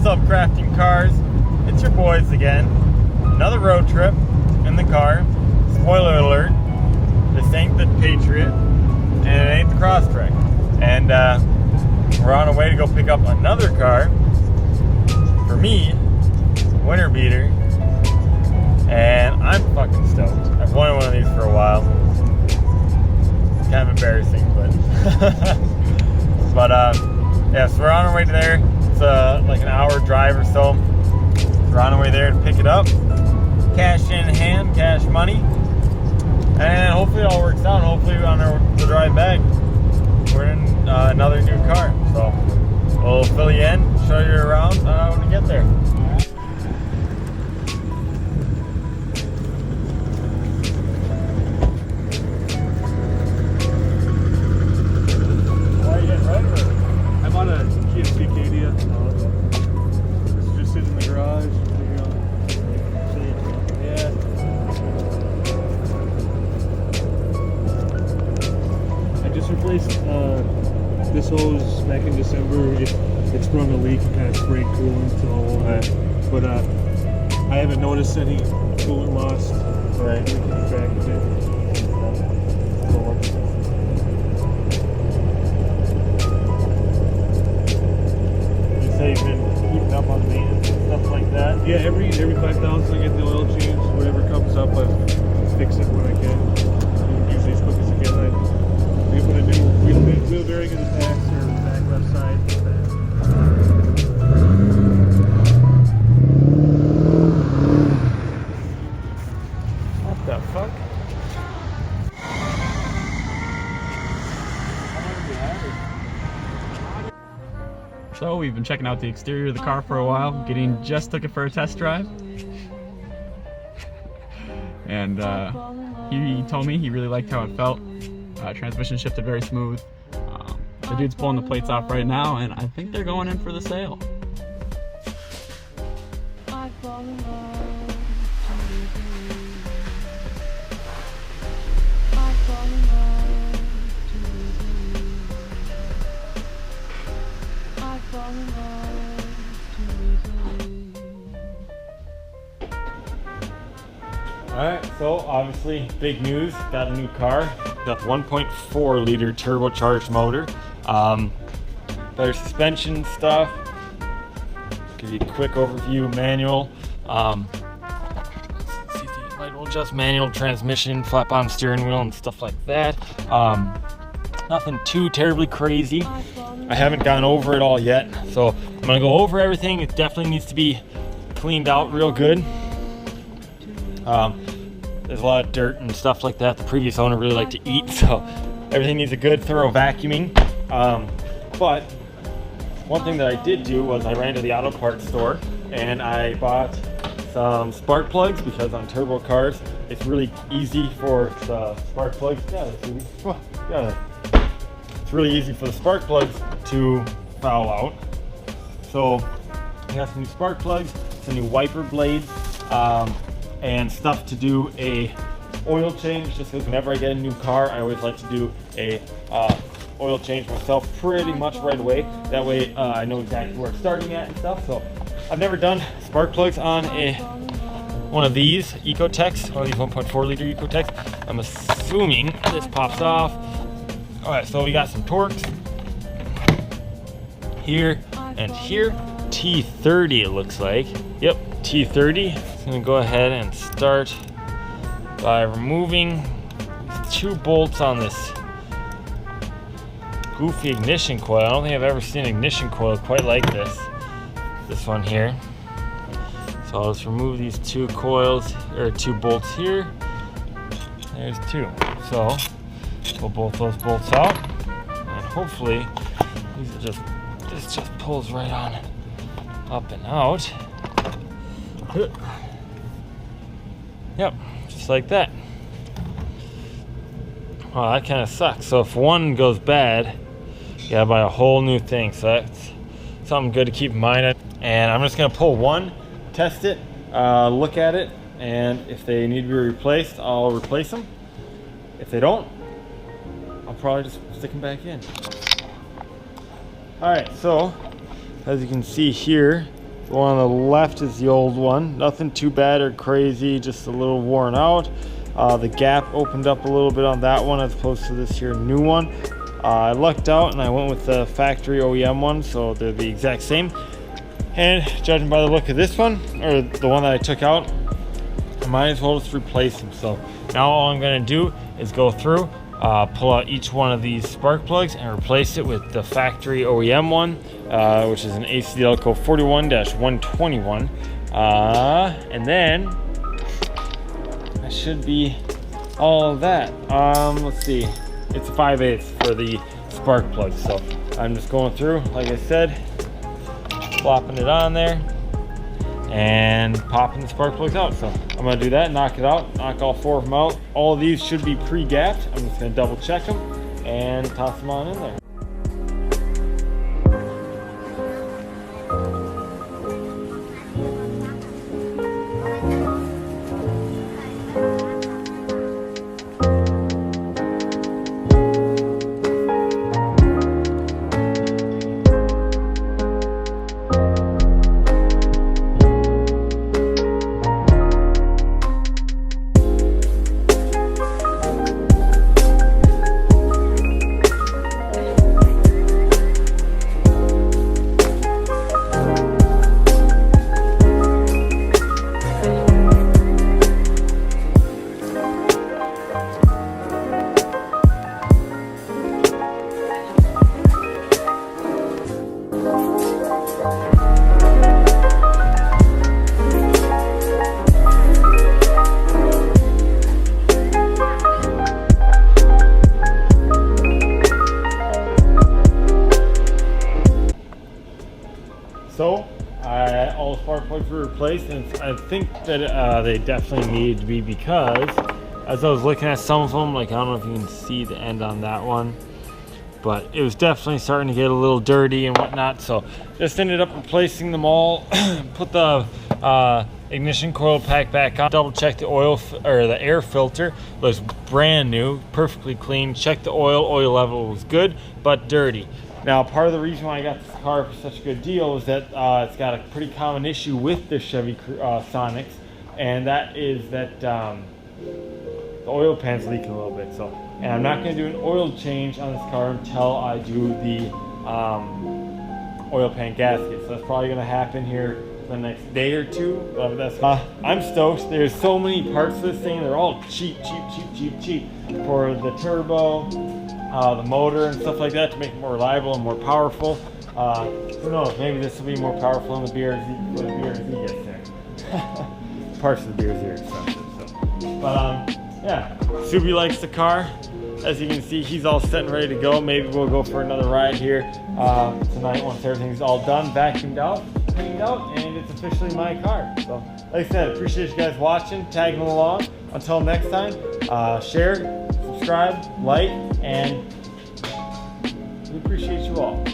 up, crafting cars? It's your boys again. Another road trip in the car. Spoiler alert, this ain't the Patriot and it ain't the Crosstrek. And we're on our way to go pick up another car. For me, winter beater. And I'm fucking stoked. I've wanted one of these for a while. It's kind of embarrassing, but yeah, so we're on our way to there. It's like an hour drive or so. We're on our way there to pick it up. Cash in hand, cash money. And hopefully it all works out. Hopefully on the drive back, we're in another new car. So we'll fill you in, show you around when we get there. I'm on a Kia Acadia. This is just sitting in the garage. Yeah. I just replaced this hose back in December. It sprung a leak and kind of sprayed coolant all over. But I haven't noticed any coolant loss. Right. You've been keeping up on maintenance and stuff like that? Yeah, every 5,000 I get the oil change. Whatever comes up, I fix it when I can. Usually as quick as I can. We put a new wheel bearing in the back left side. What the fuck? So we've been checking out the exterior of the car for a while. Gideon just took it for a test drive. And he told me he really liked how it felt. Transmission shifted very smooth. The dude's pulling the plates off right now, and I think they're going in for the sale. Alright, so obviously big news, got a new car. Got 1.4 liter turbocharged motor. Better suspension stuff. Give you a quick overview manual. Light will adjust manual transmission, flap on steering wheel and stuff like that. Nothing too terribly crazy. I haven't gone over it all yet, so I'm gonna go over everything. It definitely needs to be cleaned out real good. There's a lot of dirt and stuff like that. The previous owner really liked to eat, so everything needs a good thorough vacuuming. But one thing that I did do was I ran to the auto parts store and I bought some spark plugs, because on turbo cars it's really easy for the spark plugs. It's really easy for the spark plugs to foul out. So I got some new spark plugs, some new wiper blades, and stuff to do a oil change, just because whenever I get a new car I always like to do a oil change myself pretty much right away. That way I know exactly where it's starting at and stuff. So I've never done spark plugs on one of these Ecotechs, one of these 1.4 liter Ecotechs. I'm assuming this pops off. Alright, so we got some Torx here and here. T30 it looks like. Yep, T30. I'm gonna go ahead and start by removing these two bolts on this goofy ignition coil. I don't think I've ever seen an ignition coil quite like this one here. So I'll just remove these two coils, or two bolts here. There's two. So pull both those bolts out, and hopefully this just pulls right on up and out. Yep, just like that. Well, that kind of sucks. So if one goes bad, you gotta buy a whole new thing. So that's something good to keep in mind. And I'm just gonna pull one, test it, look at it, and if they need to be replaced, I'll replace them. If they don't, I'll probably just stick them back in. All right, so as you can see here, The one on the left is the old one. Nothing too bad or crazy, just a little worn out. The gap opened up a little bit on that one as opposed to this here new one. I lucked out and I went with the factory OEM one, so they're the exact same. And judging by the look of this one, or the one that I took out, I might as well just replace them. So now all I'm gonna do is go through, pull out each one of these spark plugs and replace it with the factory OEM one, which is an AC Delco 41-121. And then that should be all of that. Let's see, it's 5/8 for the spark plug. So I'm just going through, like I said, flopping it on there and popping the spark plugs out. So I'm gonna do that, knock it out, knock all 4 of them out. All of these should be pre-gapped. I'm just gonna double check them and toss them on in there. So all the spark plugs were replaced, and I think that they definitely needed to be, because as I was looking at some of them, like I don't know if you can see the end on that one, but it was definitely starting to get a little dirty and whatnot. So just ended up replacing them all. Put the ignition coil pack back on, double check the oil or the air filter. It was brand new, perfectly clean. Checked the oil level was good but dirty. Now, part of the reason why I got this car for such a good deal is that it's got a pretty common issue with the Chevy Sonics, and that is that the oil pan's leaking a little bit. So, and I'm not going to do an oil change on this car until I do the oil pan gasket. So that's probably going to happen here the next day or two. But that's, I'm stoked. There's so many parts to this thing. They're all cheap for the turbo, the motor and stuff like that, to make it more reliable and more powerful. Who knows, maybe this will be more powerful in the BRZ when the BRZ gets there. Parts of the BRZ are expensive, so. But yeah, Subi likes the car. As you can see, he's all set and ready to go. Maybe we'll go for another ride here tonight once everything's all done, vacuumed out, cleaned out, and it's officially my car. So, like I said, appreciate you guys watching, tagging along. Until next time, share, subscribe, like, and we appreciate you all.